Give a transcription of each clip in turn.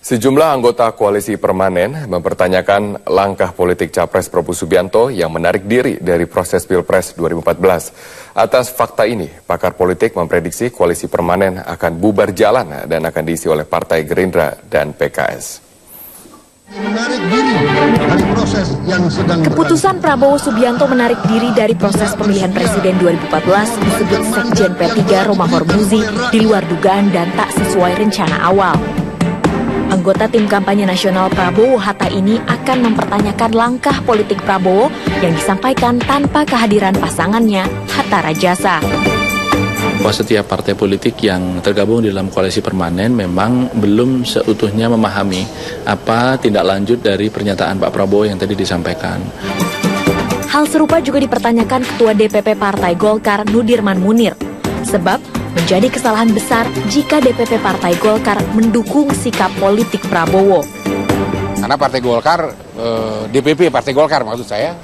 Sejumlah anggota koalisi permanen mempertanyakan langkah politik Capres Prabowo Subianto yang menarik diri dari proses Pilpres 2014. Atas fakta ini, pakar politik memprediksi koalisi permanen akan bubar jalan dan akan diisi oleh Partai Gerindra dan PKS. Keputusan Prabowo Subianto menarik diri dari proses pemilihan presiden 2014 disebut Sekjen P3 Romahur Muzi di luar dugaan dan tak sesuai rencana awal. Anggota tim kampanye nasional Prabowo Hatta ini akan mempertanyakan langkah politik Prabowo yang disampaikan tanpa kehadiran pasangannya, Hatta Rajasa. Bahwa setiap partai politik yang tergabung di dalam koalisi permanen memang belum seutuhnya memahami apa tindak lanjut dari pernyataan Pak Prabowo yang tadi disampaikan. Hal serupa juga dipertanyakan Ketua DPP Partai Golkar Nudirman Munir, sebab menjadi kesalahan besar jika DPP Partai Golkar mendukung sikap politik Prabowo. Karena Partai Golkar, DPP Partai Golkar maksud saya,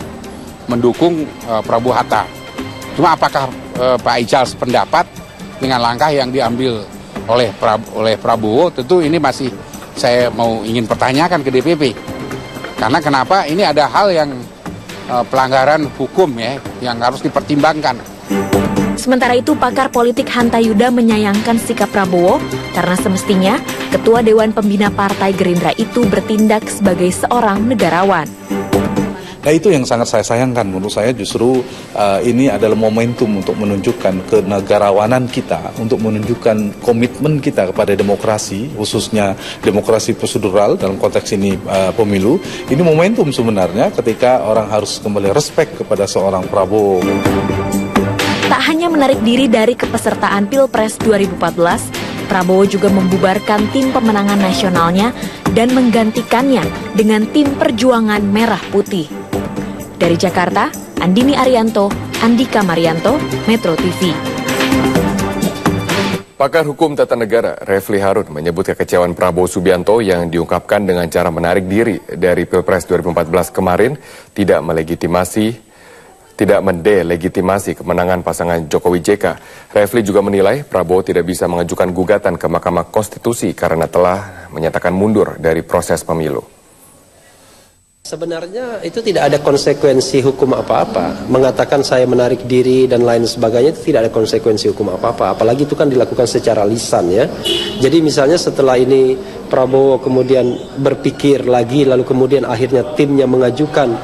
mendukung Prabowo Hatta. Cuma apakah Pak Ical sependapat dengan langkah yang diambil oleh Prabowo, tentu ini masih saya ingin pertanyakan ke DPP. Karena kenapa ini ada hal yang pelanggaran hukum ya, yang harus dipertimbangkan. Sementara itu, pakar politik Hanta Yuda menyayangkan sikap Prabowo karena semestinya Ketua Dewan Pembina Partai Gerindra itu bertindak sebagai seorang negarawan. Nah, itu yang sangat saya sayangkan. Menurut saya justru ini adalah momentum untuk menunjukkan kenegarawanan kita, untuk menunjukkan komitmen kita kepada demokrasi, khususnya demokrasi prosedural dalam konteks ini pemilu. Ini momentum sebenarnya ketika orang harus kembali respect kepada seorang Prabowo. Tak hanya menarik diri dari kepesertaan Pilpres 2014, Prabowo juga membubarkan tim pemenangan nasionalnya dan menggantikannya dengan tim perjuangan merah putih. Dari Jakarta, Andini Arianto, Andika Marianto, Metro TV. Pakar hukum tata negara Refli Harun menyebut kekecewaan Prabowo Subianto yang diungkapkan dengan cara menarik diri dari Pilpres 2014 kemarin tidak mendelegitimasi kemenangan pasangan Jokowi JK. Refli juga menilai Prabowo tidak bisa mengajukan gugatan ke Mahkamah Konstitusi karena telah menyatakan mundur dari proses pemilu. Sebenarnya itu tidak ada konsekuensi hukum apa-apa. Mengatakan saya menarik diri dan lain sebagainya itu tidak ada konsekuensi hukum apa-apa. Apalagi itu kan dilakukan secara lisan ya. Jadi misalnya setelah ini Prabowo kemudian berpikir lagi lalu kemudian akhirnya timnya mengajukan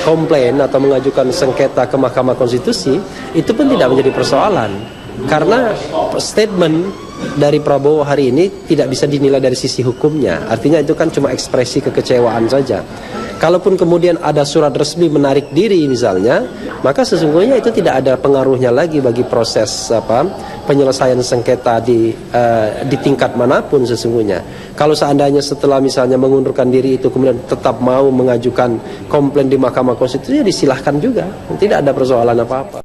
komplain atau mengajukan sengketa ke Mahkamah Konstitusi, itu pun tidak menjadi persoalan. Karena statement dari Prabowo hari ini tidak bisa dinilai dari sisi hukumnya. Artinya itu kan cuma ekspresi kekecewaan saja. Kalaupun kemudian ada surat resmi menarik diri misalnya, maka sesungguhnya itu tidak ada pengaruhnya lagi bagi proses penyelesaian sengketa di tingkat manapun sesungguhnya. Kalau seandainya setelah misalnya mengundurkan diri itu kemudian tetap mau mengajukan komplain di Mahkamah Konstitusi, ya disilahkan juga, tidak ada persoalan apa-apa.